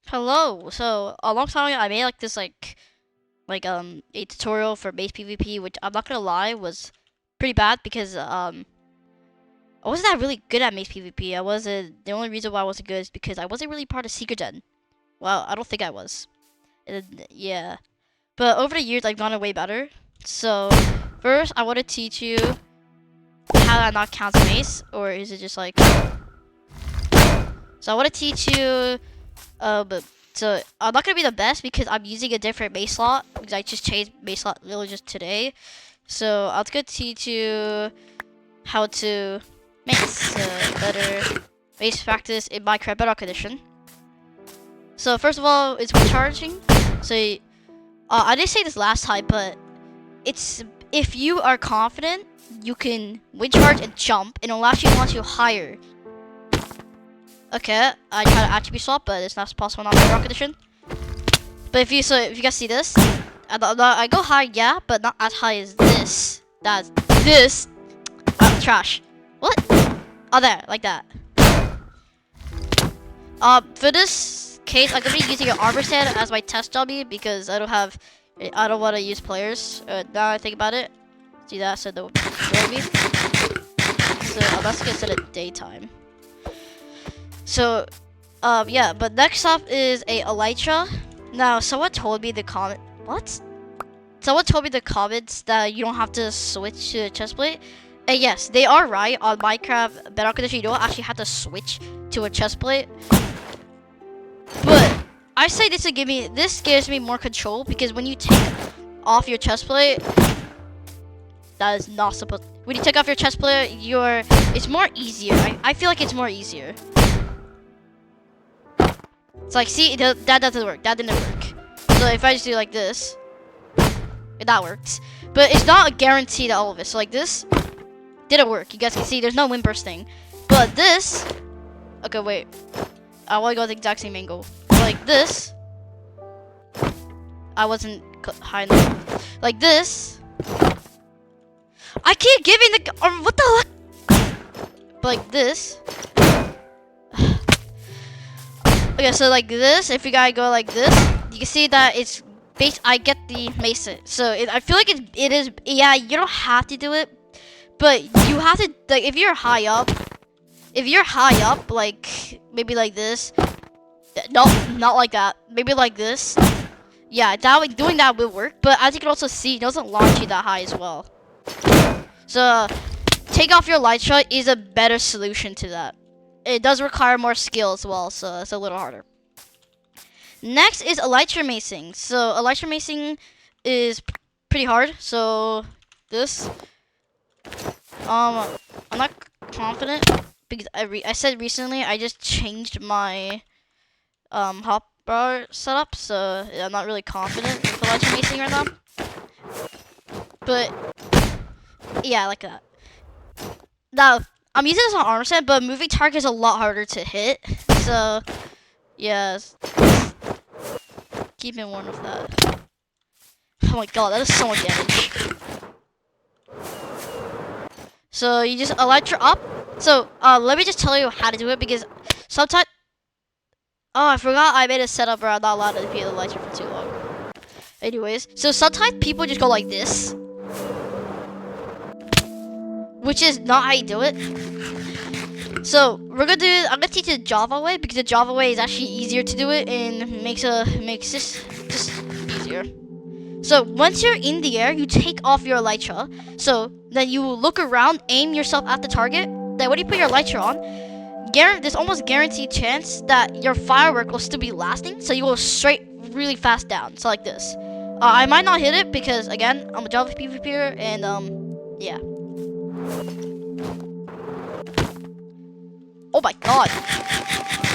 Hello. So a long time ago, I made like this a tutorial for base PvP, which I'm not gonna lie was pretty bad because I wasn't that really good at Mace PvP. I wasn't. The only reason why I wasn't good is because I wasn't really part of Secret Gen. Well, I don't think I was. And, yeah. But over the years, I've gotten way better. So first, I want to teach you how that not counts Mace, or is it just like? So I want to teach you. But so I'm not gonna be the best because I'm using a different Mace slot because I just changed Mace slot literally just today. So I'm gonna teach you how to Mace better Mace practice in Minecraft Bedrock Edition. So first of all, it's recharging. So I didn't say this last time, but it's if you are confident, you can wind charge and jump, and it'll actually launch you higher. Okay, I tried to attribute swap, but it's not possible on Bedrock Edition. But if you guys see this, I go high, yeah, but not as high as this. That's this. Trash. What? Oh, there, like that. For this case, I'm gonna be using an armor stand as my test dummy because I don't want to use players. Now I think about it. See that? So the maybe. So I'm just gonna set it daytime. So, yeah. But next up is a Elytra. Now, someone told me the comment. What? Someone told me the comments that you don't have to switch to chestplate. And yes, they are right. On Minecraft Bedrock Edition, you don't actually have to switch to a chestplate. But I say this gives me more control because when you take off your chestplate, that is not supposed. When you take off your chestplate, it's more easier. I feel like it's more easier. It's like, see, that doesn't work. That didn't work. So if I just do like this, that works. But it's not a guarantee that all of it. So like this didn't work. You guys can see there's no wind bursting. But this, okay, wait. I want to go the exact same angle. Like this, I wasn't high enough. Like this, I keep giving the what the heck? But like this. Okay, so like this, if you gotta go like this, you can see that it's based. I get the mason, so I feel like it is. Yeah, you don't have to do it, but you have to. Like, if you're high up, like maybe like this. No, not like that. Maybe like this. Yeah, doing that will work. But as you can also see, it doesn't launch you that high as well. So take off your Elytra is a better solution to that. It does require more skill as well, so it's a little harder. Next is Elytra macing. So Elytra macing is pretty hard. So this, I'm not confident because I said recently I just changed my hotbar setup, so I'm not really confident with Elytra macing right now. But yeah, I like that. Now I'm using this on armor set, but moving target is a lot harder to hit. So, yes. Keep in warned with that. Oh my god, that is so much damage. So, you just Elytra up. So, let me just tell you how to do it because sometimes. Oh, I forgot I made a setup where I'm not allowed to be Elytra for too long. Anyways, so sometimes people just go like this, which is not how you do it. So I'm gonna teach you the Java way because the Java way is actually easier to do it and makes this just easier. So once you're in the air, you take off your Elytra. So then you look around, aim yourself at the target. Then when you put your Elytra on, there's almost guaranteed chance that your firework will still be lasting. So you go straight really fast down. So like this. I might not hit it because again I'm a Java PvPer and yeah. Oh my god.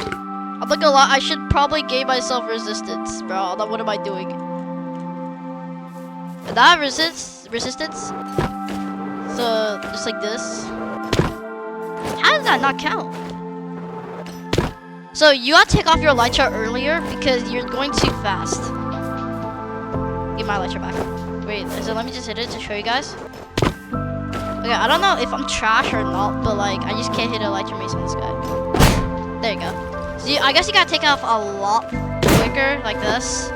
I'm not gonna lie, I should probably gain myself resistance, bro. What am I doing? And that resistance. So just like this. How does that not count? So you gotta take off your Elytra earlier because you're going too fast. Get my Elytra back. Wait, so let me just hit it to show you guys. Okay, I don't know if I'm trash or not, but like, I just can't hit an Elytra mace on this guy. There you go. So I guess you gotta take off a lot. quicker, like this.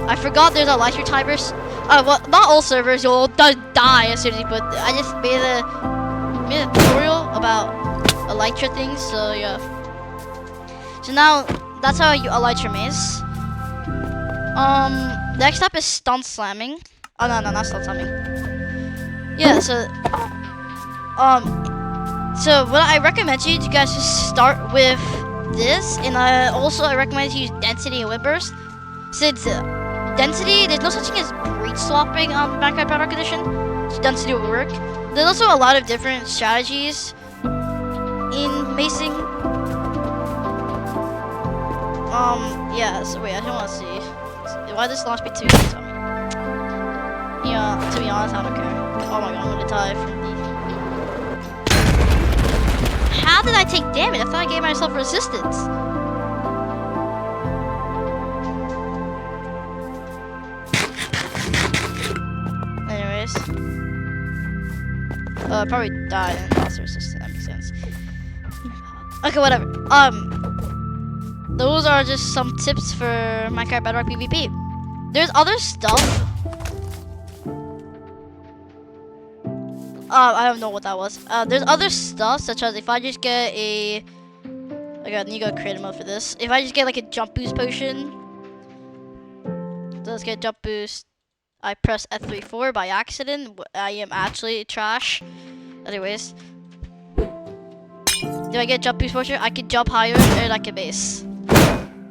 I forgot there's Elytra timers. Well, not all servers, you'll die as soon as you put. I just made a tutorial about Elytra things, so yeah. So now that's how you Elytra Mace. Next up is stunt slamming. Oh no, not stunt slamming. Yeah, so what I recommend you guys just start with this, and I recommend you use density and whippers. Since density, there's no such thing as breach swapping on Minecraft Bedrock Edition, so density will work. There's also a lot of different strategies in macing. Yeah, so wait, I don't want to see. Why does this launch me 2 times on me? Yeah, to be honest, I don't care. Oh my god, I'm gonna die from the... How did I take damage? I thought I gave myself resistance. Anyways. Probably died and lost resistance, that makes sense. Okay, whatever. Those are just some tips for Minecraft Bedrock PvP. There's other stuff. I don't know what that was. There's other stuff, such as if I just get a... Okay, I need to go creative mode for this. If I just get like a jump boost potion. So let's get jump boost. I press F34 by accident. I am actually trash. Anyways. If I get jump boost potion, I can jump higher and I can base.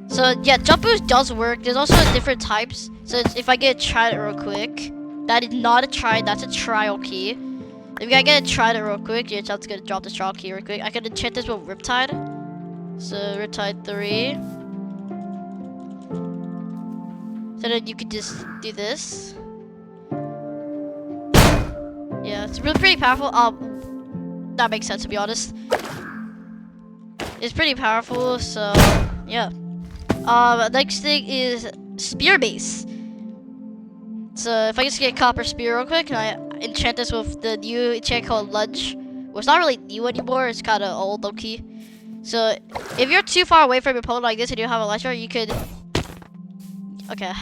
So yeah, jump boost does work. There's also different types. So if I get tried it real quick, that is not a try, that's a trial key. If I get a try it real quick, your chance gonna drop this trial key real quick. I can enchant this with Riptide. So Riptide 3. So then you could just do this. Yeah, it's really pretty powerful. That makes sense to be honest. It's pretty powerful, so yeah. Next thing is spear base. So if I just get copper spear real quick, and I enchant this with the new enchant called Lunge. Well, it's not really new anymore, it's kind of old, low-key. So if you're too far away from your opponent like this and you have a Elytra, you could... Okay,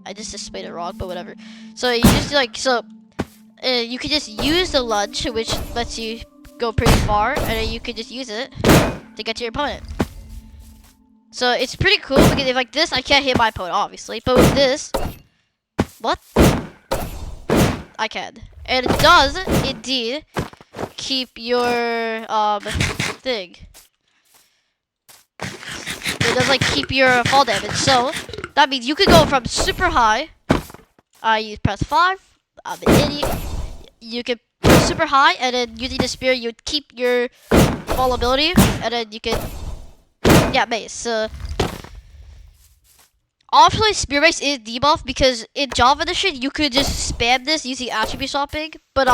I just displayed it wrong, but whatever. So you just you could just use the Lunge, which lets you go pretty far, and then you could just use it to get to your opponent. So it's pretty cool because if like this, I can't hit my opponent, obviously. But with this, what? I can, and it does indeed keep your thing. It does like keep your fall damage. So that means you could go from super high. You press 5. I'm an idiot. You can go super high, and then using the spear, you would keep your fall ability, and then you can. Yeah, Mace. Obviously, spear base is debuff because in Java edition you could just spam this using attribute swapping, but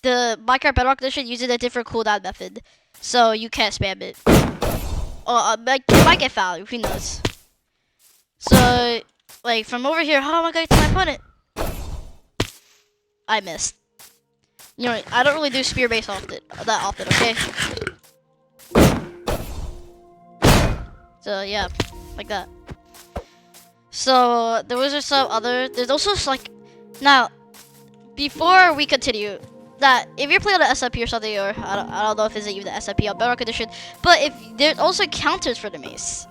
the Minecraft Bedrock edition uses a different cooldown method, so you can't spam it. It might get fouled. Who knows? So, like from over here, how am I going to my opponent? I missed. You know, I don't really do spear base that often. Okay. So yeah, like that. So there was some other. There's also like, now, before we continue, that if you're playing on the SMP or something, or I don't know if it's even the SMP on Bedrock Edition, but if there's also counters for the mace.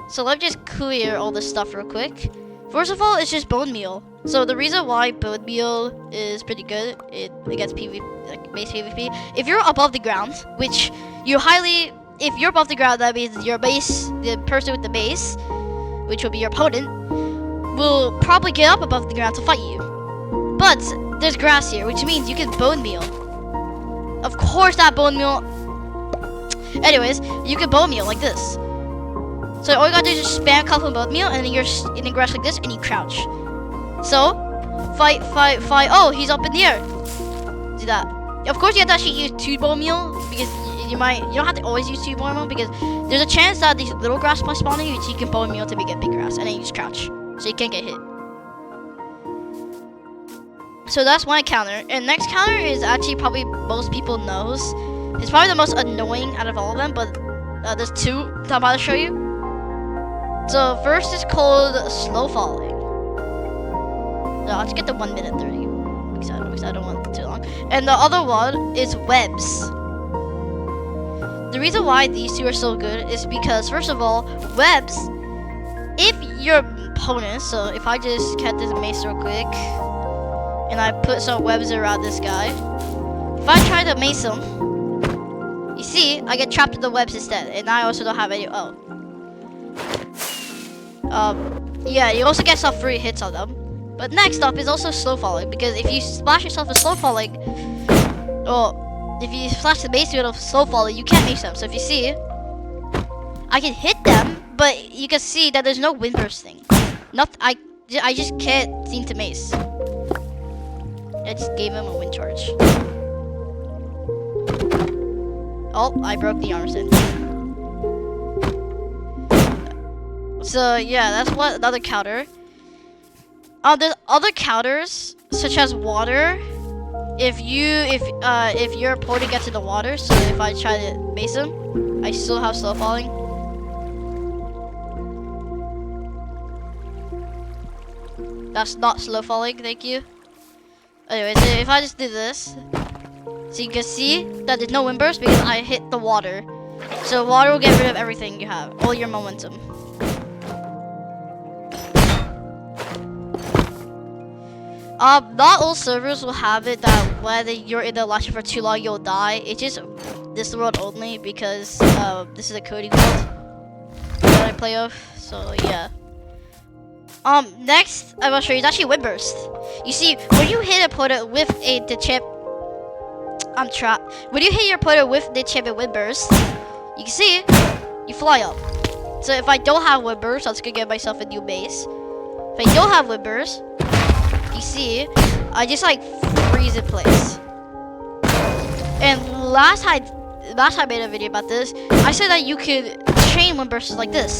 So let me just clear all this stuff real quick. First of all, it's just bone meal. So the reason why bone meal is pretty good against PvP, like mace PvP, if you're above the ground, which you highly. If you're above the ground, that means your base, the person with the base, which will be your opponent, will probably get up above the ground to fight you. But there's grass here, which means you can bone meal. Of course, that bone meal. Anyways, you can bone meal like this. So all you gotta do is just spam couple bone meal, and then you're in the grass like this, and you crouch. So fight. Oh, he's up in the air. Do that. Of course, you have to actually use 2 bone meal because. You don't have to always use 2 bone meal because there's a chance that these little grass might spawn in you, so you can bone meal to get big grass, and then you just crouch, so you can't get hit. So that's one counter, and next counter is actually probably most people knows. It's probably the most annoying out of all of them, but there's two that I'm about to show you. So first is called slow falling. No, I'll just get the 1 minute 30 because I don't want it too long. And the other one is webs. The reason why these two are so good is because, first of all, webs, if your opponent, so if I just get this mace real quick, and I put some webs around this guy, if I try to mace him, you see, I get trapped in the webs instead, and I also don't have any, yeah, you also get some free hits on them. But next up is also slow falling, because if you splash yourself with slow falling, well, if you flash the mace with a slow falling, you can't mace them. So if you see, I can hit them, but you can see that there's no wind bursting. I just can't seem to mace. I just gave him a wind charge. Oh, I broke the armor stand. So yeah, that's what another counter. There's other counters such as water. If your opponent gets in the water, so if I try to mace him, I still have slow falling. That's not slow falling, thank you. Anyways, if I just do this, so you can see that there's no wind burst because I hit the water. So water will get rid of everything you have, all your momentum. Not all servers will have it that whether you're in the Elytra for too long, you'll die. It's just this world only because this is a coding world that I play of. So yeah. Next I will show you is actually wind burst. You see, when you hit an opponent with the chip, I'm trapped. When you hit your opponent with the chip and wind burst, you can see you fly up. So if I don't have wind burst, I'm just gonna get myself a new base. If I don't have wind burst, you see, I just like freeze in place. And last time I made a video about this, I said that you could chain wind bursts like this.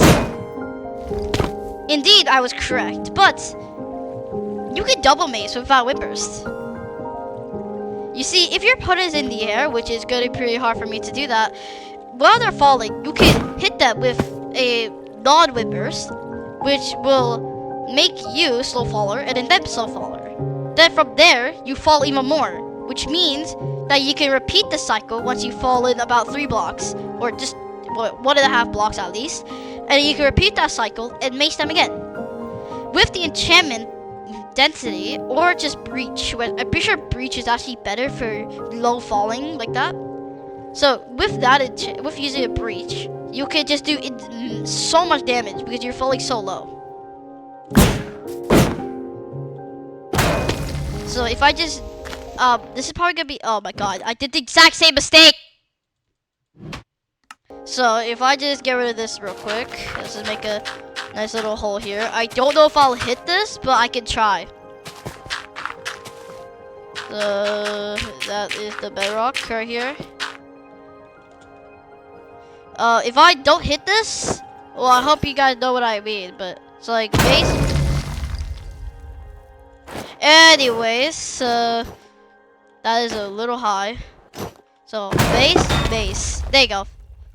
Indeed, I was correct, but you could double mace without wind burst. You see, if your opponent is in the air, which is gonna be pretty hard for me to do that, while they're falling, you can hit them with a non-wind burst, which will make you slow faller and then them slow faller. Then from there, you fall even more, which means that you can repeat the cycle once you fall in about 3 blocks, or just 1.5 blocks at least, and you can repeat that cycle and mace them again. With the enchantment density, or just breach, I'm pretty sure breach is actually better for low falling like that. So with that, with using a breach, you can just do so much damage because you're falling so low. So if I just, this is probably gonna be, oh my god, I did the exact same mistake! So if I just get rid of this real quick, let's just make a nice little hole here. I don't know if I'll hit this, but I can try. That is the bedrock right here. If I don't hit this, well, I hope you guys know what I mean, but it's like base. Anyways, that is a little high. So base. There you go.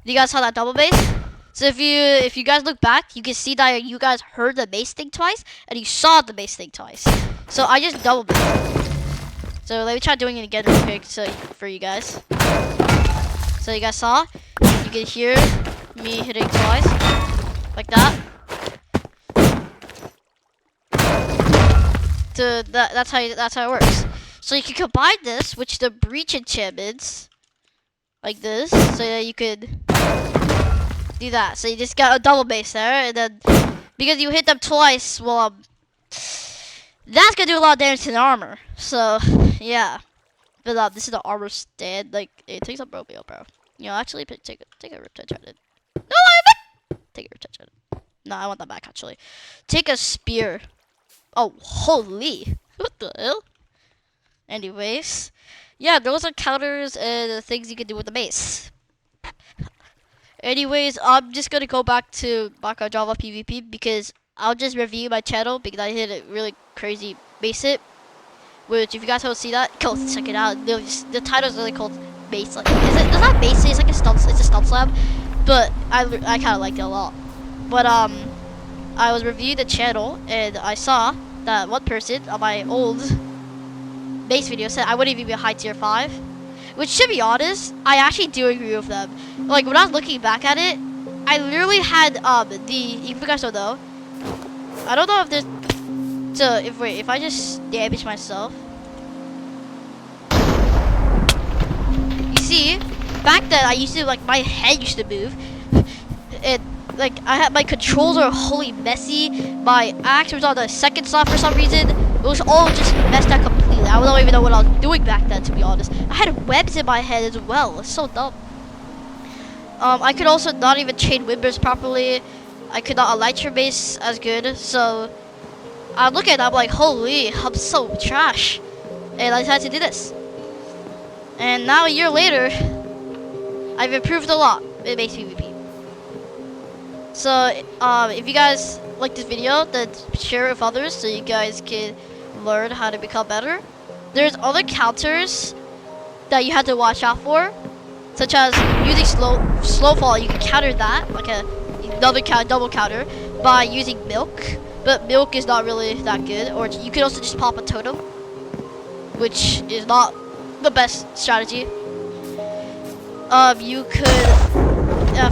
You guys saw that double base? So if you guys look back, you can see that you guys heard the base thing twice and you saw the base thing twice. So I just double base. So let me try doing it again real quick for you guys. So you guys saw? You can hear me hitting twice. Like that. So that's how it works. So you can combine this with the breach enchantments like this, so that you could do that. So you just got a double base there, and then because you hit them twice, well, that's gonna do a lot of damage to the armor. So yeah, but this is the armor stand. Like it takes up Romeo, bro. You know, actually take a rip touch at it. No, take a rip touch at it. No, I want that back actually. Take a spear. Oh, holy! What the hell? Anyways, yeah, those are counters and the things you can do with the mace. Anyways, I'm just gonna go back to Java PvP because I'll just review my channel because I hit a really crazy base hit. Which, if you guys don't see that, go check it out. The title's really called Mace. Like, it's not base hit, it's like a stun. It's a stun slam. but I kind of liked it a lot. But I was reviewing the channel and I saw that one person on my old base video said I wouldn't even be a high tier 5. Which, to be honest, I actually do agree with them. Like, when I was looking back at it, I literally had, if you guys don't know, I don't know if there's, so, if I just damage myself. You see, back then, I used to, like, my head used to move. And, like, my controls are wholly messy. My axe was on the second slot for some reason. It was all just messed up completely. I don't even know what I was doing back then, to be honest. I had webs in my head as well. It's so dumb. I could also not even chain whippers properly. I could not elytra base as good. So I look at it, I'm like, holy, I'm so trash. And I decided to do this. And now a year later, I've improved a lot in base PvP. So if you guys like this video, then share it with others so you guys can learn how to become better. There's other counters that you have to watch out for, such as using slow fall. You can counter that, like another double counter, by using milk. But milk is not really that good. Or you can also just pop a totem, which is not the best strategy. You could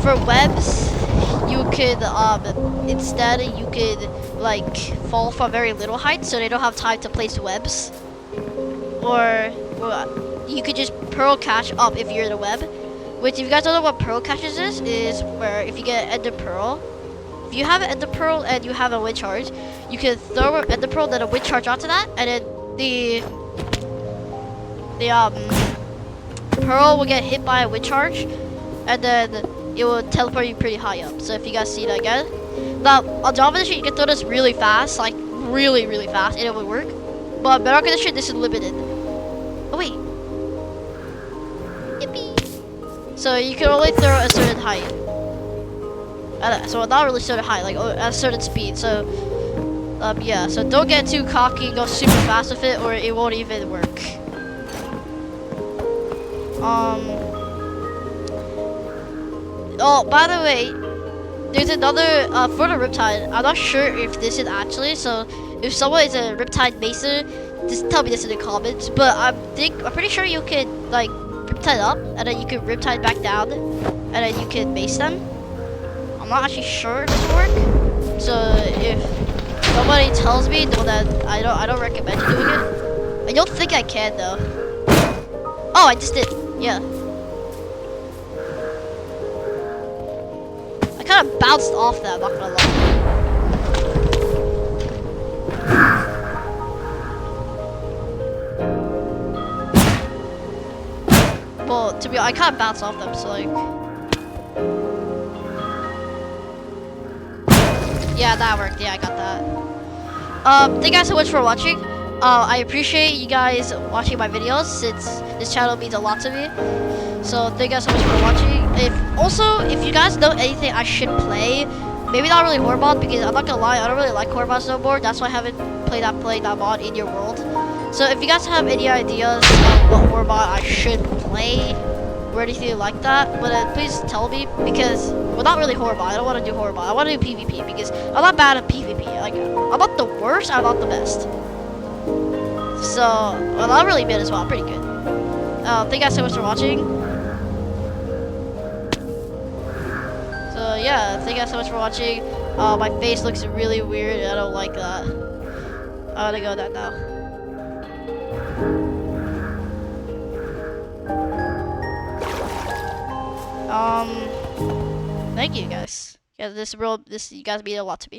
for webs, you could instead you could like fall from very little height, so they don't have time to place webs. Or you could just pearl cache up if you're in a web. Which, if you guys don't know what pearl caches is where if you get an ender pearl, if you have an ender pearl and you have a wind charge, you can throw an ender pearl then a wind charge onto that, and then the pearl will get hit by a wind charge, and then it will teleport you pretty high up. So if you guys see that again, now on Java Edition you can throw this really fast, like really fast, and it will work. But on Bedrock Edition this is limited. Oh wait. Yippee. So you can only throw a certain height. So not really certain height, like at a certain speed. So yeah. So don't get too cocky and go super fast with it, or it won't even work. Oh, by the way, there's another for the Riptide. I'm not sure if this is actually. So if someone is a Riptide Macer, just tell me this in the comments. But I'm pretty sure you can like Riptide up, and then you can Riptide back down, and then you can base them. I'm not actually sure if this will work. So if somebody tells me, know that I don't recommend you doing it. I don't think I can though. Oh, I just did. Yeah. I kind of bounced off that, I'm not gonna lie. Well, to be honest, I kind of bounced off them, so like... Yeah, that worked. Yeah, I got that. Thank you guys so much for watching. I appreciate you guys watching my videos, since this channel means a lot to me. So thank you guys so much for watching. If you guys know anything I should play, maybe not really horror mod, because I'm not gonna lie, I don't really like horror mods no more. That's why I haven't played that mod in your world. So if you guys have any ideas of what horror mod I should play or anything like that, but please tell me, because well, not really horror mod. I don't want to do horror mod. I want to do PvP, because I'm not bad at PvP. Like I'm not the worst, I'm not the best. So well, I'm really mid as well. I'm pretty good. Thank you guys so much for watching. So yeah, thank you guys so much for watching. My face looks really weird. I don't like that. I'm gonna go with that now. Thank you guys. Yeah, this you guys mean a lot to me.